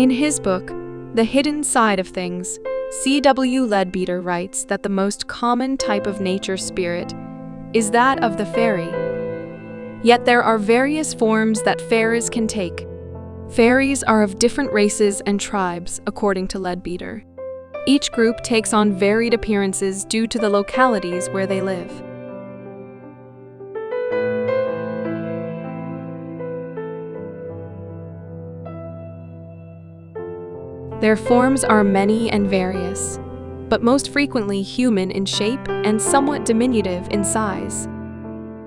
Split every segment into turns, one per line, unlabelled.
In his book, The Hidden Side of Things, C.W. Leadbeater writes that the most common type of nature spirit is that of the fairy. Yet there are various forms that fairies can take. Fairies are of different races and tribes, according to Leadbeater. Each group takes on varied appearances due to the localities where they live. Their forms are many and various, but most frequently human in shape and somewhat diminutive in size,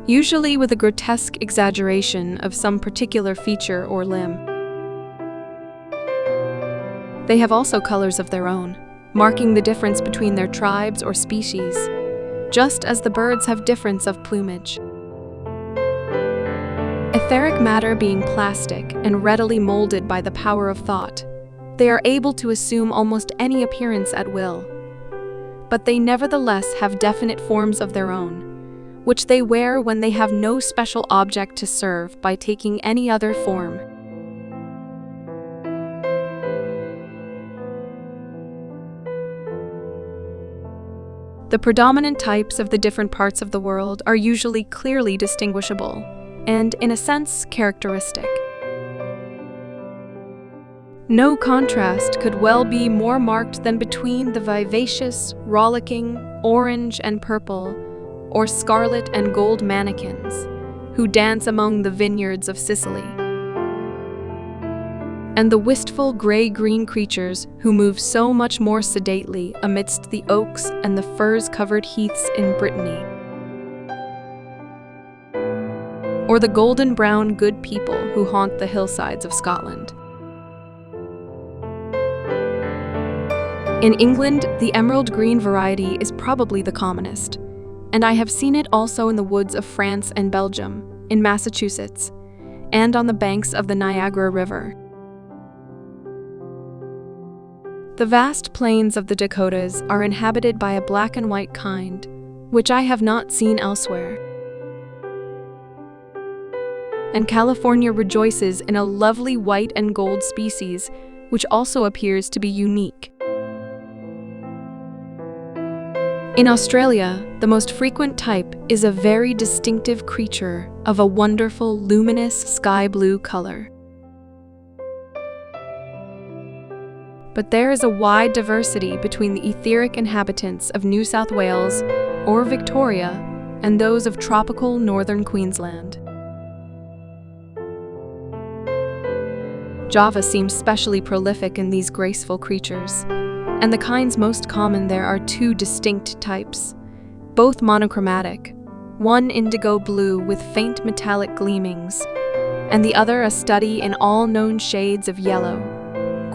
usually with a grotesque exaggeration of some particular feature or limb. They have also colors of their own, marking the difference between their tribes or species, just as the birds have difference of plumage. Etheric matter being plastic and readily molded by the power of thought, they are able to assume almost any appearance at will. But they nevertheless have definite forms of their own, which they wear when they have no special object to serve by taking any other form. The predominant types of the different parts of the world are usually clearly distinguishable and, in a sense, characteristic. No contrast could well be more marked than between the vivacious, rollicking, orange and purple, or scarlet and gold mannequins, who dance among the vineyards of Sicily, and the wistful gray-green creatures who move so much more sedately amidst the oaks and the furze-covered heaths in Brittany, or the golden-brown good people who haunt the hillsides of Scotland. In England, the emerald green variety is probably the commonest, and I have seen it also in the woods of France and Belgium, in Massachusetts, and on the banks of the Niagara River. The vast plains of the Dakotas are inhabited by a black and white kind, which I have not seen elsewhere. And California rejoices in a lovely white and gold species, which also appears to be unique. In Australia, the most frequent type is a very distinctive creature of a wonderful luminous sky blue color. But there is a wide diversity between the etheric inhabitants of New South Wales or Victoria and those of tropical northern Queensland. Java seems specially prolific in these graceful creatures, and the kinds most common there are two distinct types, both monochromatic, one indigo blue with faint metallic gleamings, and the other a study in all known shades of yellow,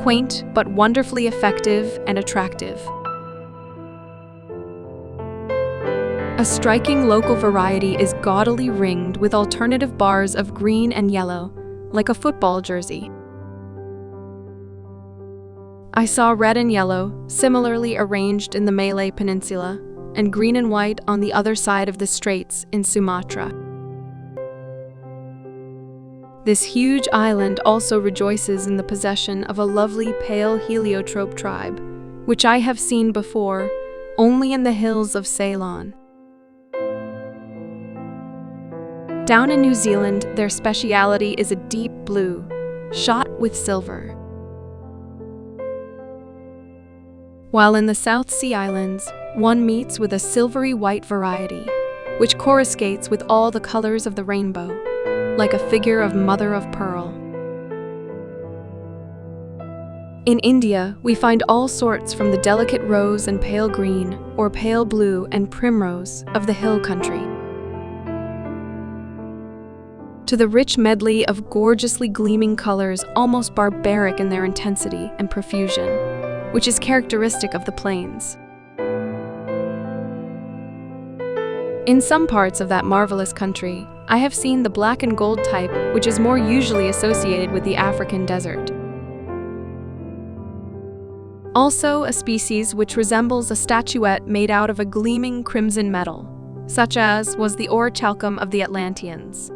quaint but wonderfully effective and attractive. A striking local variety is gaudily ringed with alternative bars of green and yellow, like a football jersey. I saw red and yellow, similarly arranged in the Malay Peninsula, and green and white on the other side of the straits in Sumatra. This huge island also rejoices in the possession of a lovely pale heliotrope tribe, which I have seen before only in the hills of Ceylon. Down in New Zealand, their speciality is a deep blue, shot with silver. While in the South Sea Islands, one meets with a silvery white variety, which coruscates with all the colors of the rainbow, like a figure of mother of pearl. In India, we find all sorts from the delicate rose and pale green, or pale blue and primrose of the hill country, to the rich medley of gorgeously gleaming colors almost barbaric in their intensity and profusion, which is characteristic of the plains. In some parts of that marvelous country, I have seen the black and gold type, which is more usually associated with the African desert. Also a species which resembles a statuette made out of a gleaming crimson metal, such as was the orichalcum of the Atlanteans.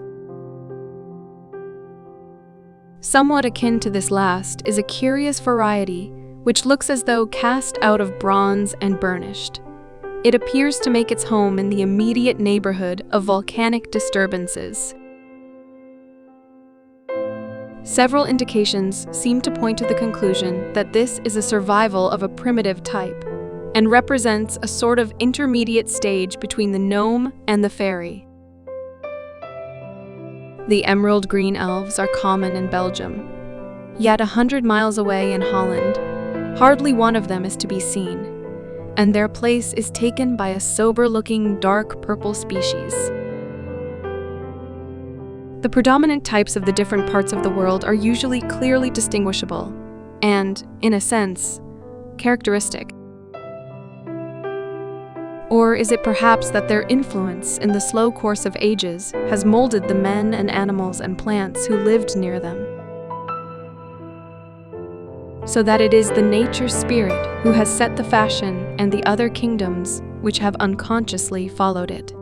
Somewhat akin to this last is a curious variety which looks as though cast out of bronze and burnished. It appears to make its home in the immediate neighborhood of volcanic disturbances. Several indications seem to point to the conclusion that this is a survival of a primitive type and represents a sort of intermediate stage between the gnome and the fairy. The emerald green elves are common in Belgium, yet 100 miles away in Holland, hardly one of them is to be seen, and their place is taken by a sober-looking dark purple species. The predominant types of the different parts of the world are usually clearly distinguishable and, in a sense, characteristic. Or is it perhaps that their influence in the slow course of ages has molded the men and animals and plants who lived near them? So that it is the nature spirit who has set the fashion and the other kingdoms which have unconsciously followed it.